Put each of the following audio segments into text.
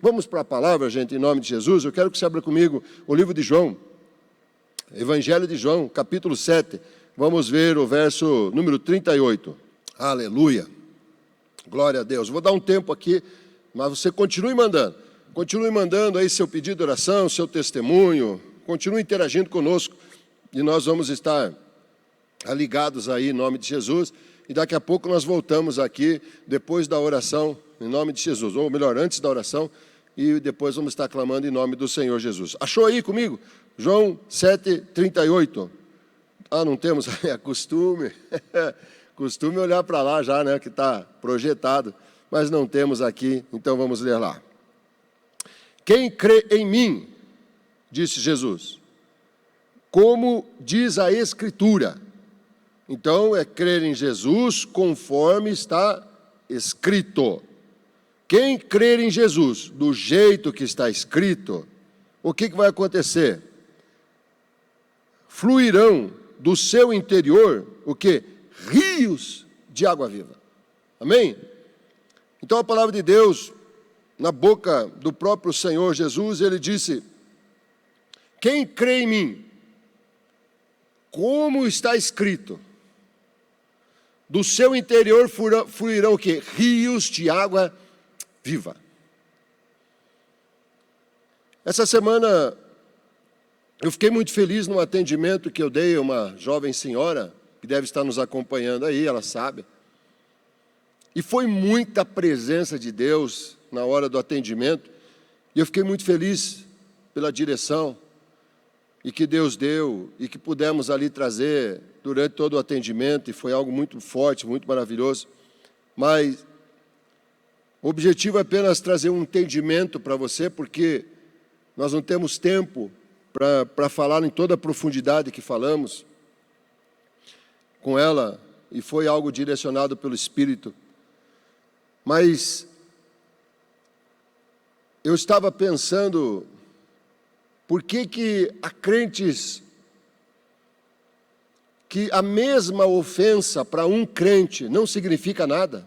Vamos para a palavra, gente, em nome de Jesus. Eu quero que você abra comigo o livro de João, Evangelho de João, capítulo 7. Vamos ver o verso número 38. Aleluia. Glória a Deus. Vou dar um tempo aqui, mas você continue mandando. Continue mandando aí seu pedido de oração, seu testemunho. Continue interagindo conosco. E nós vamos estar ligados aí em nome de Jesus. E daqui a pouco nós voltamos aqui, depois da oração, em nome de Jesus. Ou melhor, antes da oração, e depois vamos estar clamando em nome do Senhor Jesus. Achou aí comigo? João 7:38. Não temos, é costume. Costume olhar para lá já, né, que está projetado. Mas não temos aqui, então vamos ler lá. Quem crê em mim, disse Jesus, como diz a Escritura. Então, é crer em Jesus conforme está escrito. Quem crer em Jesus do jeito que está escrito, o que vai acontecer? Fluirão do seu interior, o quê? Rios de água viva. Amém? Então, a palavra de Deus, na boca do próprio Senhor Jesus, ele disse, quem crê em mim, como está escrito, do seu interior fluirão o quê? Rios de água viva. Essa semana eu fiquei muito feliz no atendimento que eu dei a uma jovem senhora, que deve estar nos acompanhando aí, ela sabe. E foi muita presença de Deus na hora do atendimento. E eu fiquei muito feliz pela direção e que Deus deu e que pudemos ali trazer durante todo o atendimento, e foi algo muito forte, muito maravilhoso. Mas o objetivo é apenas trazer um entendimento para você, porque nós não temos tempo para falar em toda a profundidade que falamos com ela, e foi algo direcionado pelo Espírito. Mas eu estava pensando, por que há crentes que a mesma ofensa para um crente não significa nada,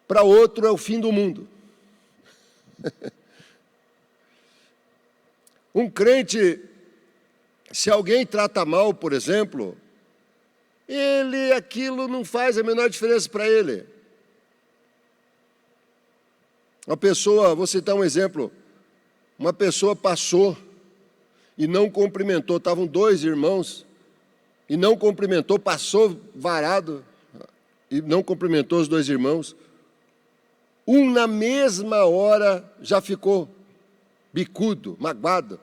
para outro é o fim do mundo. Um crente, se alguém trata mal, por exemplo, aquilo não faz a menor diferença para ele. Uma pessoa, vou citar um exemplo, uma pessoa passou e não cumprimentou, estavam dois irmãos, e não cumprimentou, passou varado, e não cumprimentou os dois irmãos. Um na mesma hora já ficou bicudo, magoado,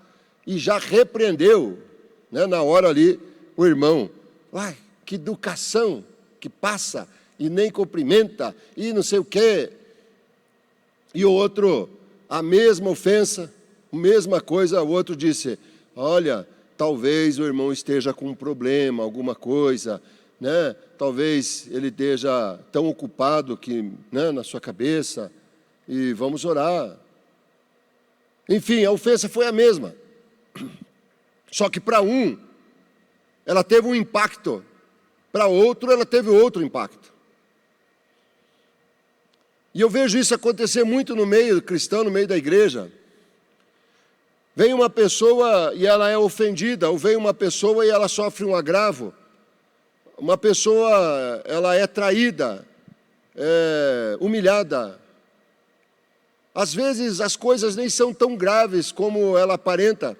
e já repreendeu, né, na hora ali, o irmão. Uai, que educação que passa e nem cumprimenta, e não sei o quê. E o outro, a mesma ofensa, a mesma coisa, o outro disse, olha, talvez o irmão esteja com um problema, alguma coisa, né? Talvez ele esteja tão ocupado que, né, na sua cabeça, e vamos orar. Enfim, a ofensa foi a mesma. Só que para um, ela teve um impacto, para outro, ela teve outro impacto. E eu vejo isso acontecer muito no meio cristão, no meio da igreja. Vem uma pessoa e ela é ofendida, ou vem uma pessoa e ela sofre um agravo. Uma pessoa, ela é traída, humilhada. Às vezes as coisas nem são tão graves como ela aparenta,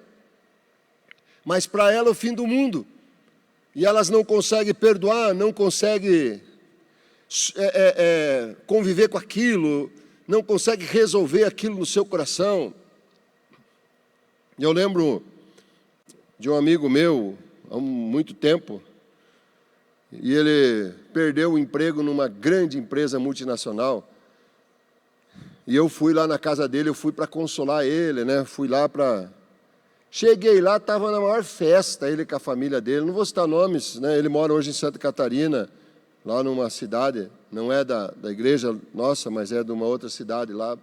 mas para ela é o fim do mundo. E elas não conseguem perdoar, não conseguem conviver com aquilo, não conseguem resolver aquilo no seu coração. Eu lembro de um amigo meu, há muito tempo, e ele perdeu o emprego numa grande empresa multinacional, e eu fui lá na casa dele, eu fui para consolar ele, né? Fui lá para... Cheguei lá, estava na maior festa, ele com a família dele, não vou citar nomes, né? Ele mora hoje em Santa Catarina, lá numa cidade, não é da igreja nossa, mas é de uma outra cidade lá,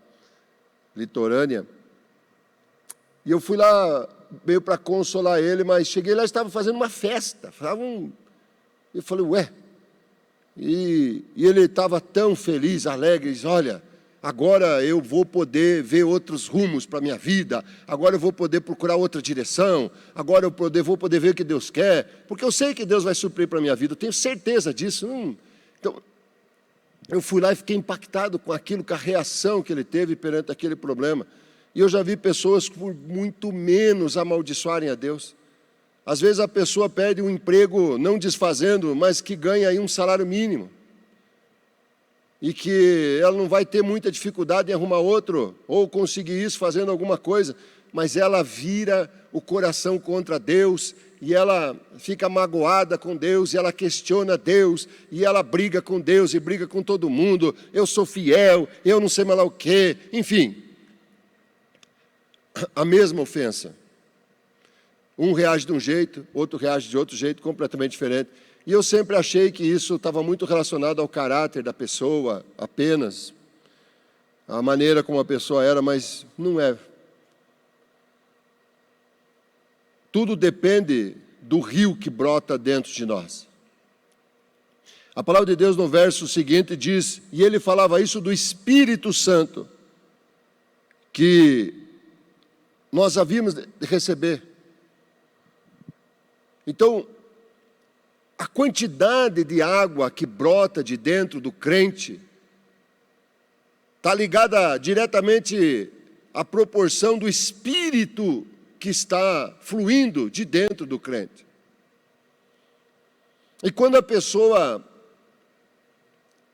litorânea. E eu fui lá, meio para consolar ele, mas cheguei lá e estava fazendo uma festa. Eu falei, ué. E ele estava tão feliz, alegre, diz, olha, agora eu vou poder ver outros rumos para a minha vida, agora eu vou poder procurar outra direção, agora eu vou poder ver o que Deus quer, porque eu sei que Deus vai suprir para a minha vida, eu tenho certeza disso. Então, eu fui lá e fiquei impactado com aquilo, com a reação que ele teve perante aquele problema. E eu já vi pessoas por muito menos amaldiçoarem a Deus. Às vezes a pessoa perde um emprego, não desfazendo, mas que ganha aí um salário mínimo. E que ela não vai ter muita dificuldade em arrumar outro, ou conseguir isso fazendo alguma coisa, mas ela vira o coração contra Deus, e ela fica magoada com Deus, e ela questiona Deus, e ela briga com Deus, e briga com todo mundo, eu sou fiel, eu não sei mais lá o quê, enfim. A mesma ofensa. Um reage de um jeito, outro reage de outro jeito, completamente diferente. E eu sempre achei que isso estava muito relacionado ao caráter da pessoa, apenas, a maneira como a pessoa era, mas não é. Tudo depende do rio que brota dentro de nós. A palavra de Deus no verso seguinte diz, e ele falava isso do Espírito Santo, que nós havíamos de receber. Então, a quantidade de água que brota de dentro do crente está ligada diretamente à proporção do Espírito que está fluindo de dentro do crente. E quando a pessoa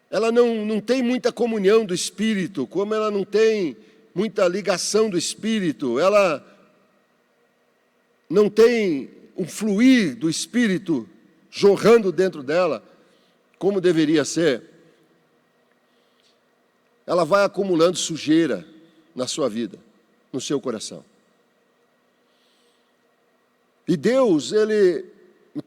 ela não tem muita comunhão do Espírito, como ela não tem muita ligação do Espírito, ela não tem um fluir do Espírito jorrando dentro dela, como deveria ser, ela vai acumulando sujeira na sua vida, no seu coração. E Deus, Ele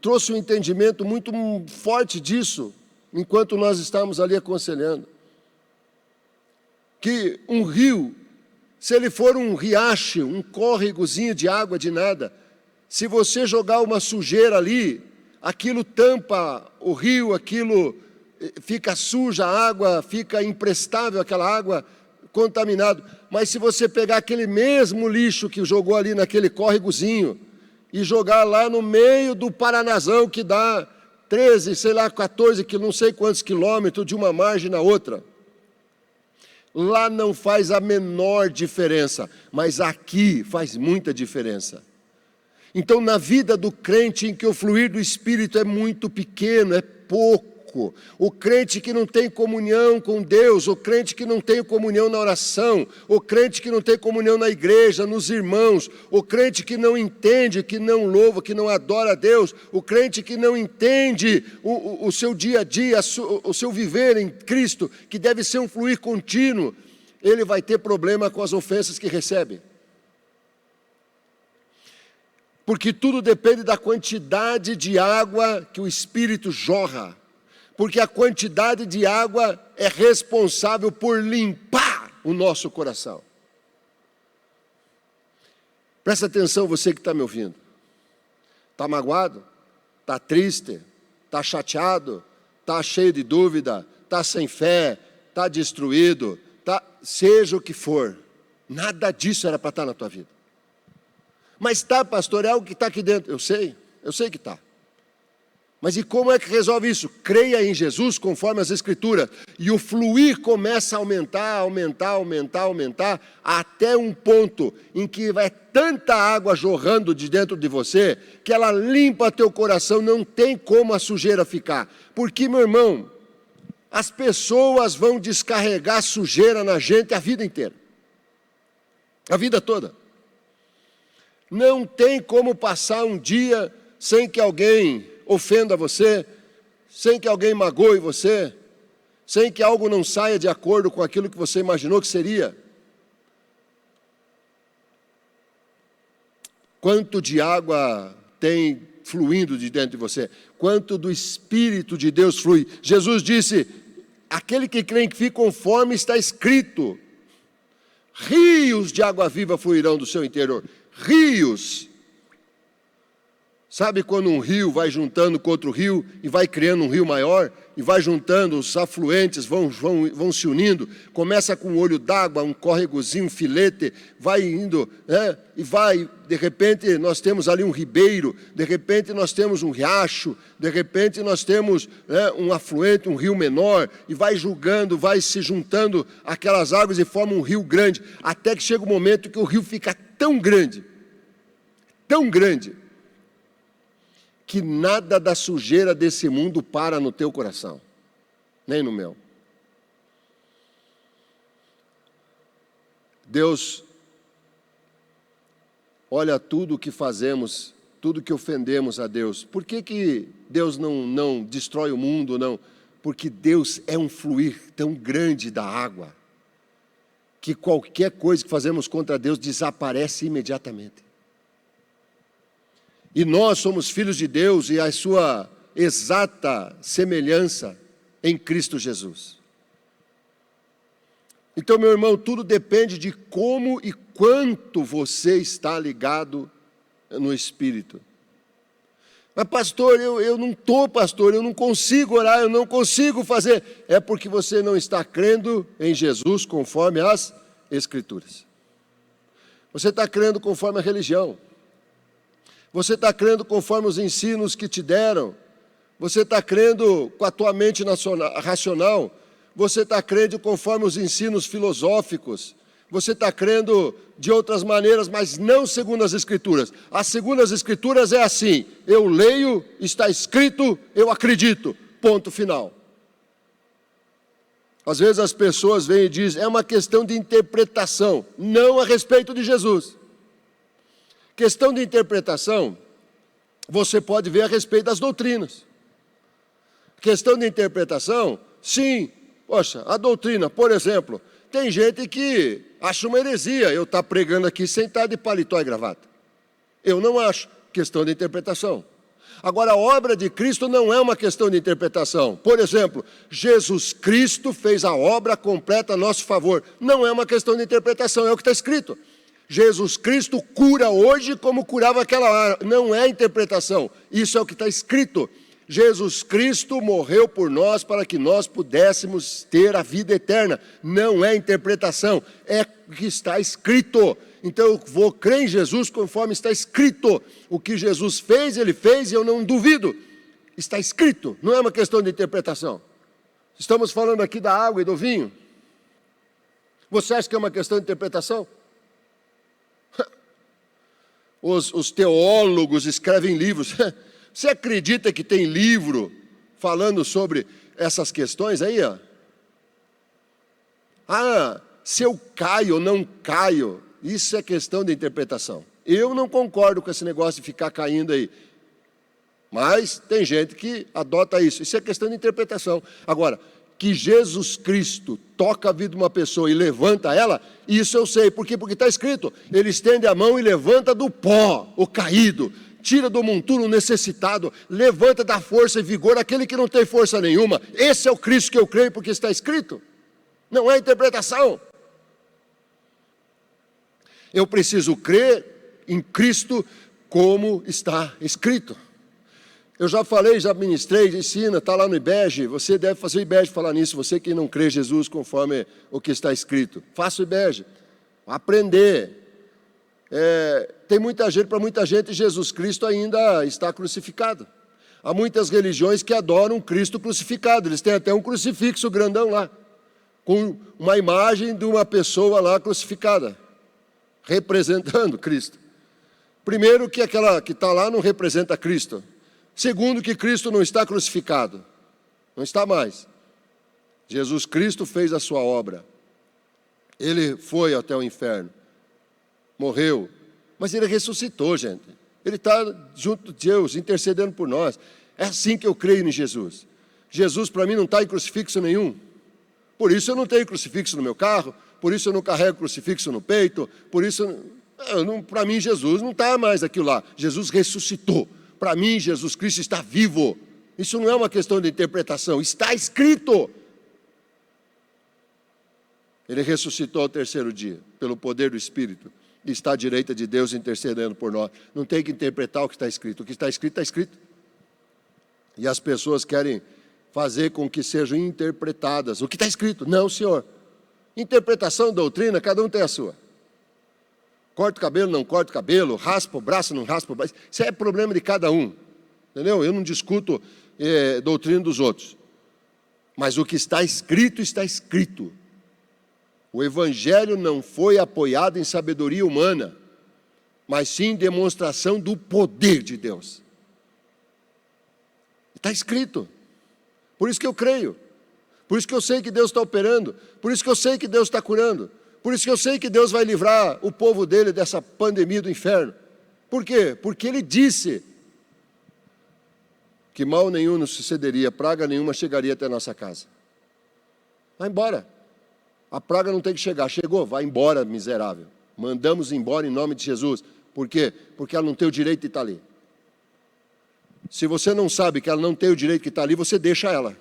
trouxe um entendimento muito forte disso, enquanto nós estávamos ali aconselhando. Que um rio, se ele for um riacho, um córregozinho de água de nada, se você jogar uma sujeira ali, aquilo tampa o rio, aquilo fica suja, a água fica imprestável, aquela água contaminada. Mas se você pegar aquele mesmo lixo que jogou ali naquele córregozinho e jogar lá no meio do Paranazão, que dá 13, sei lá, 14, não sei quantos quilômetros de uma margem na outra, lá não faz a menor diferença, mas aqui faz muita diferença. Então, na vida do crente em que o fluir do Espírito é muito pequeno, é pouco, o crente que não tem comunhão com Deus, o crente que não tem comunhão na oração, o crente que não tem comunhão na igreja, nos irmãos, o crente que não entende, que não louva, que não adora a Deus, o crente que não entende o seu dia a dia, o seu viver em Cristo, que deve ser um fluir contínuo, ele vai ter problema com as ofensas que recebe. Porque tudo depende da quantidade de água que o Espírito jorra. Porque a quantidade de água é responsável por limpar o nosso coração. Presta atenção, você que está me ouvindo. Está magoado? Está triste? Está chateado? Está cheio de dúvida? Está sem fé? Está destruído? Seja o que for, nada disso era para estar na tua vida. Mas tá, pastor, é algo que está aqui dentro. Eu sei que está. Mas e como é que resolve isso? Creia em Jesus conforme as Escrituras. E o fluir começa a aumentar, até um ponto em que vai tanta água jorrando de dentro de você, que ela limpa teu coração, não tem como a sujeira ficar. Porque, meu irmão, as pessoas vão descarregar sujeira na gente a vida inteira. A vida toda. Não tem como passar um dia sem que alguém ofenda você, sem que alguém magoe você, sem que algo não saia de acordo com aquilo que você imaginou que seria. Quanto de água tem fluindo de dentro de você? Quanto do Espírito de Deus flui? Jesus disse, aquele que crê que fica conforme está escrito, rios de água viva fluirão do seu interior. Rios. Sabe quando um rio vai juntando com outro rio e vai criando um rio maior? E vai juntando, os afluentes vão se unindo. Começa com um olho d'água, um córregozinho, um filete, vai indo, né? E vai, de repente nós temos ali um ribeiro, de repente nós temos um riacho, de repente nós temos, né, um afluente, um rio menor, e vai julgando, vai se juntando aquelas águas e forma um rio grande, até que chega um momento que o rio fica tão grande, que nada da sujeira desse mundo para no teu coração, nem no meu. Deus olha tudo o que fazemos, tudo que ofendemos a Deus. Por que Deus não destrói o mundo, não? Porque Deus é um fluir tão grande da água, que qualquer coisa que fazemos contra Deus desaparece imediatamente. E nós somos filhos de Deus e a sua exata semelhança em Cristo Jesus. Então, meu irmão, tudo depende de como e quanto você está ligado no Espírito. Mas pastor, eu não estou, pastor, eu não consigo orar, eu não consigo fazer. É porque você não está crendo em Jesus conforme as Escrituras. Você está crendo conforme a religião. Você está crendo conforme os ensinos que te deram. Você está crendo com a tua mente racional. Você está crendo conforme os ensinos filosóficos. Você está crendo de outras maneiras, mas não segundo as Escrituras. As segundo as Escrituras é assim: eu leio, está escrito, eu acredito. Ponto final. Às vezes as pessoas vêm e dizem, é uma questão de interpretação, não a respeito de Jesus. Questão de interpretação, você pode ver a respeito das doutrinas. Questão de interpretação, sim. Poxa, a doutrina, por exemplo, tem gente que acha uma heresia eu estar pregando aqui sentado de paletó e gravata. Eu não acho. Questão de interpretação. Agora, a obra de Cristo não é uma questão de interpretação. Por exemplo, Jesus Cristo fez a obra completa a nosso favor. Não é uma questão de interpretação, é o que está escrito. Jesus Cristo cura hoje como curava aquela hora. Não é interpretação, isso é o que está escrito. Jesus Cristo morreu por nós para que nós pudéssemos ter a vida eterna. Não é interpretação, é o que está escrito. Então eu vou crer em Jesus conforme está escrito. O que Jesus fez, Ele fez e eu não duvido. Está escrito, não é uma questão de interpretação. Estamos falando aqui da água e do vinho. Você acha que é uma questão de interpretação? Os teólogos escrevem livros. Você acredita que tem livro falando sobre essas questões aí? Ó? Se eu caio ou não caio, isso é questão de interpretação. Eu não concordo com esse negócio de ficar caindo aí. Mas tem gente que adota isso. Isso é questão de interpretação. Agora, que Jesus Cristo toca a vida de uma pessoa e levanta ela, isso eu sei. Por quê? Porque está escrito, Ele estende a mão e levanta do pó o caído, tira do monturo o necessitado, levanta da força e vigor aquele que não tem força nenhuma. Esse é o Cristo que eu creio, porque está escrito. Não é interpretação. Eu preciso crer em Cristo como está escrito. Eu já falei, já ministrei, ensina, está lá no IBEG, você deve fazer o IBEG falar nisso, você que não crê em Jesus conforme o que está escrito. Faça o IBEG, aprender. Tem muita gente, para muita gente, Jesus Cristo ainda está crucificado. Há muitas religiões que adoram Cristo crucificado, eles têm até um crucifixo grandão lá, com uma imagem de uma pessoa lá crucificada, representando Cristo. Primeiro que aquela que está lá não representa Cristo. Segundo, que Cristo não está crucificado. Não está mais. Jesus Cristo fez a sua obra. Ele foi até o inferno. Morreu. Mas Ele ressuscitou, gente. Ele está junto de Deus, intercedendo por nós. É assim que eu creio em Jesus. Jesus, para mim, não está em crucifixo nenhum. Por isso eu não tenho crucifixo no meu carro. Por isso eu não carrego crucifixo no peito. Por isso, para mim, Jesus não está mais aquilo lá. Jesus ressuscitou. Para mim, Jesus Cristo está vivo. Isso não é uma questão de interpretação, está escrito. Ele ressuscitou ao terceiro dia, pelo poder do Espírito. e está à direita de Deus intercedendo por nós. Não tem que interpretar o que está escrito. O que está escrito, está escrito. E as pessoas querem fazer com que sejam interpretadas. O que está escrito? Não, senhor. Interpretação, doutrina, cada um tem a sua. Corta o cabelo, não corta o cabelo, raspa o braço, não raspa o braço. Isso é problema de cada um. Entendeu? Eu não discuto doutrina dos outros. Mas o que está escrito, está escrito. O Evangelho não foi apoiado em sabedoria humana, mas sim em demonstração do poder de Deus. Está escrito. Por isso que eu creio. Por isso que eu sei que Deus está operando. Por isso que eu sei que Deus está curando. Por isso que eu sei que Deus vai livrar o povo dele dessa pandemia do inferno. Por quê? Porque ele disse que mal nenhum nos sucederia, praga nenhuma chegaria até a nossa casa. Vai embora. A praga não tem que chegar. Chegou, vai embora, miserável. Mandamos embora em nome de Jesus. Por quê? Porque ela não tem o direito de estar ali. Se você não sabe que ela não tem o direito de estar ali, você deixa ela.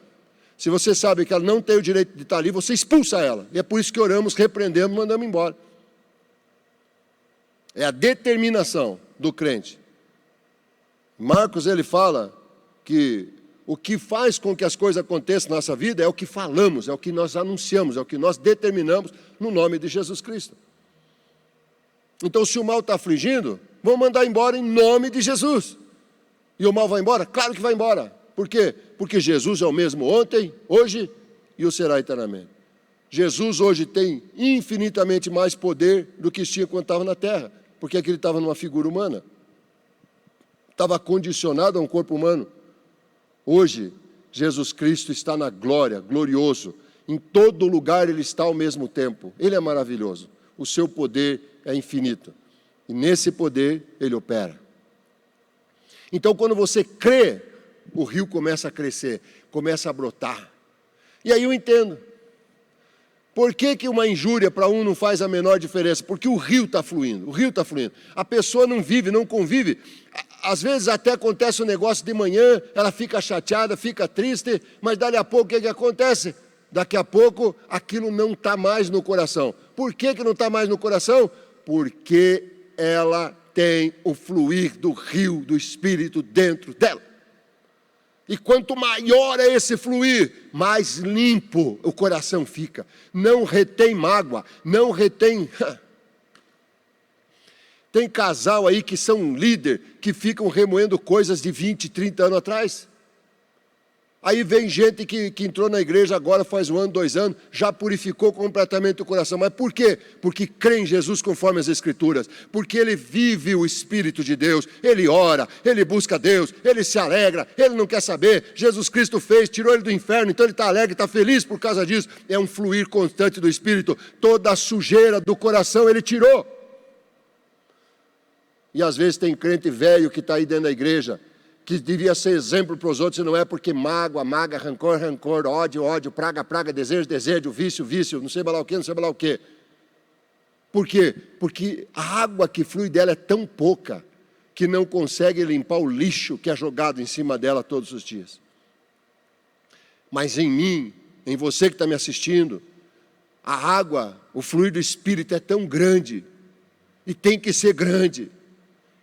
Se você sabe que ela não tem o direito de estar ali, você expulsa ela. E é por isso que oramos, repreendemos, mandamos embora. É a determinação do crente. Marcos, ele fala que o que faz com que as coisas aconteçam na nossa vida é o que falamos, é o que nós anunciamos, é o que nós determinamos no nome de Jesus Cristo. Então, se o mal está afligindo, vamos mandar embora em nome de Jesus. E o mal vai embora? Claro que vai embora. Por quê? Porque Jesus é o mesmo ontem, hoje e o será eternamente. Jesus hoje tem infinitamente mais poder do que tinha quando estava na terra, porque aquele estava numa figura humana. Estava condicionado a um corpo humano. Hoje, Jesus Cristo está na glória, glorioso. Em todo lugar Ele está ao mesmo tempo. Ele é maravilhoso. O seu poder é infinito. E nesse poder Ele opera. Então, quando você crê, o rio começa a crescer, começa a brotar. E aí eu entendo. Por que que uma injúria para um não faz a menor diferença? Porque o rio está fluindo, o rio está fluindo. A pessoa não vive, não convive. Às vezes até acontece um negócio de manhã, ela fica chateada, fica triste, mas dali a pouco o que que acontece? Daqui a pouco aquilo não está mais no coração. Por que que não está mais no coração? Porque ela tem o fluir do rio do Espírito dentro dela. E quanto maior é esse fluir, mais limpo o coração fica. Não retém mágoa, não retém... Tem casal aí que são líder, que ficam remoendo coisas de 20, 30 anos atrás. Aí vem gente que entrou na igreja agora faz 1 ano, 2 anos, já purificou completamente o coração. Mas por quê? Porque crê em Jesus conforme as Escrituras. Porque ele vive o Espírito de Deus. Ele ora, ele busca Deus, ele se alegra, ele não quer saber. Jesus Cristo fez, tirou ele do inferno, então ele está alegre, está feliz por causa disso. É um fluir constante do Espírito. Toda a sujeira do coração ele tirou. E às vezes tem crente velho que está aí dentro da igreja, que devia ser exemplo para os outros, e não é porque mágoa, rancor, ódio, praga, desejo, vício, não sei lá o que. Por quê? Porque a água que flui dela é tão pouca, que não consegue limpar o lixo que é jogado em cima dela todos os dias. Mas em mim, em você que está me assistindo, a água, o fluir do Espírito é tão grande, e tem que ser grande,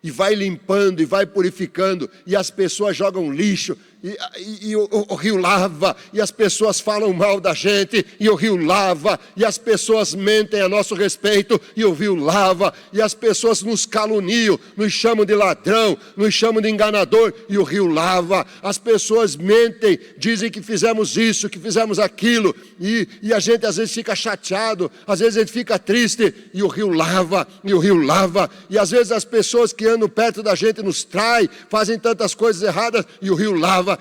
e vai limpando, e vai purificando, e as pessoas jogam lixo, e o rio lava, e as pessoas falam mal da gente, e o rio lava, e as pessoas mentem a nosso respeito, e o rio lava, e as pessoas nos caluniam, nos chamam de ladrão, nos chamam de enganador, e o rio lava, as pessoas mentem, dizem que fizemos isso, que fizemos aquilo, e a gente às vezes fica chateado, às vezes a gente fica triste, e o rio lava, e às vezes as pessoas que andam perto da gente nos traem, fazem tantas coisas erradas, e o rio lava,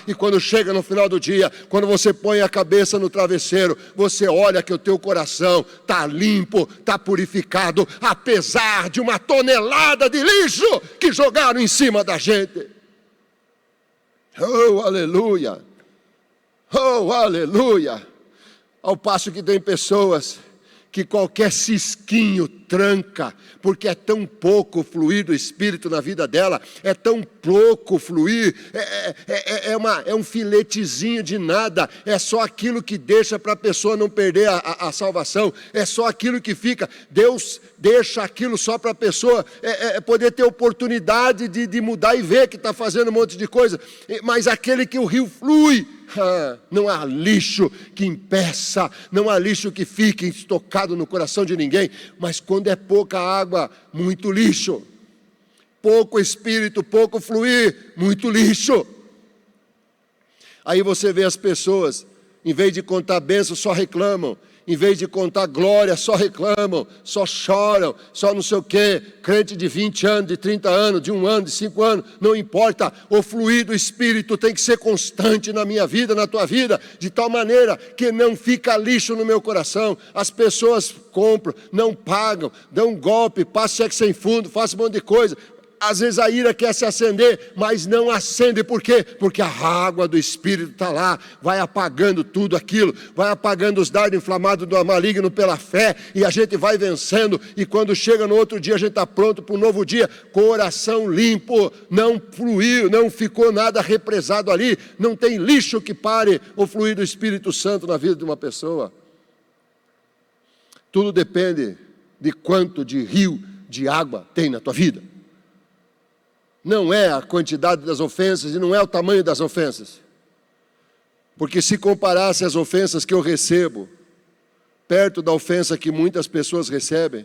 e quando chega no final do dia, quando você põe a cabeça no travesseiro, você olha que o teu coração está limpo, está purificado, apesar de 1 tonelada de lixo que jogaram em cima da gente. Oh, aleluia! Oh, aleluia! Ao passo que tem pessoas que qualquer cisquinho tranca, porque é tão pouco fluir do Espírito na vida dela, é tão pouco fluir, é um filetezinho de nada, é só aquilo que deixa para a pessoa não perder a salvação, é só aquilo que fica. Deus deixa aquilo só para a pessoa poder ter oportunidade de mudar e ver que está fazendo um monte de coisa, mas aquele que o rio flui, não há lixo que impeça, não há lixo que fique estocado no coração de ninguém. Mas quando é pouca água, muito lixo. Pouco espírito, pouco fluir, muito lixo. Aí você vê as pessoas, em vez de contar bênção, só reclamam. Em vez de contar glória, só reclamam, só choram, só não sei o quê. Crente de 20 anos, de 30 anos, de 1 ano, de 5 anos, não importa. O fluir do Espírito tem que ser constante na minha vida, na tua vida, de tal maneira que não fica lixo no meu coração. As pessoas compram, não pagam, dão um golpe, passam cheque sem fundo, fazem um monte de coisa. Às vezes a ira quer se acender, mas não acende. Por quê? Porque a água do Espírito está lá, vai apagando tudo aquilo, vai apagando os dardos inflamados do maligno pela fé, e a gente vai vencendo, e quando chega no outro dia, a gente está pronto para um novo dia, coração limpo, não fluiu, não ficou nada represado ali, não tem lixo que pare o fluir do Espírito Santo na vida de uma pessoa. Tudo depende de quanto de rio de água tem na tua vida. Não é a quantidade das ofensas e não é o tamanho das ofensas. Porque se comparasse as ofensas que eu recebo, perto da ofensa que muitas pessoas recebem,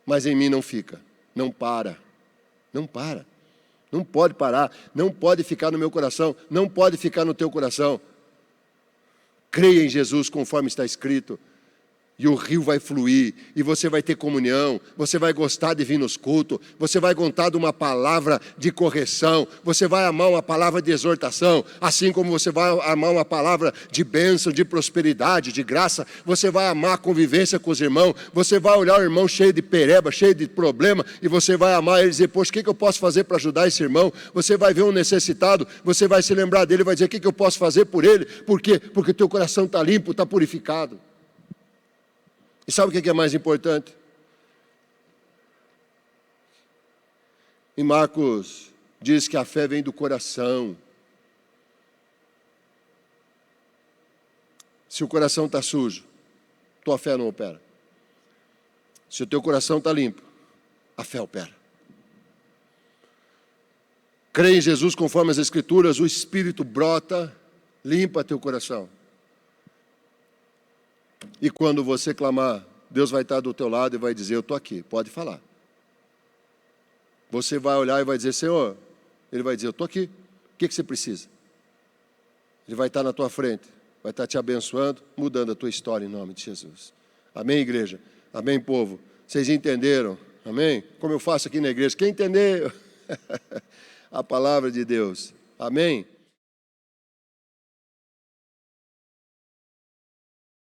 mas em mim não fica, não para, não pode parar, não pode ficar no meu coração, não pode ficar no teu coração. Creia em Jesus conforme está escrito. E o rio vai fluir, e você vai ter comunhão, você vai gostar de vir nos cultos, você vai gostar de uma palavra de correção, você vai amar uma palavra de exortação, assim como você vai amar uma palavra de bênção, de prosperidade, de graça, você vai amar a convivência com os irmãos, você vai olhar o irmão cheio de pereba, cheio de problema, e você vai amar ele e dizer, poxa, o que eu posso fazer para ajudar esse irmão? Você vai ver um necessitado, você vai se lembrar dele, vai dizer, o que eu posso fazer por ele? Por quê? Porque o teu coração está limpo, está purificado. E sabe o que é mais importante? Em Marcos diz que a fé vem do coração. Se o coração está sujo, tua fé não opera. Se o teu coração está limpo, a fé opera. Crê em Jesus conforme as Escrituras, o Espírito brota, limpa teu coração. E quando você clamar, Deus vai estar do teu lado e vai dizer, eu estou aqui, pode falar. Você vai olhar e vai dizer, Senhor, Ele vai dizer, eu estou aqui, o que você precisa? Ele vai estar na tua frente, vai estar te abençoando, mudando a tua história em nome de Jesus. Amém, igreja? Amém, povo? Vocês entenderam? Amém? Como eu faço aqui na igreja, quem entendeu a palavra de Deus? Amém?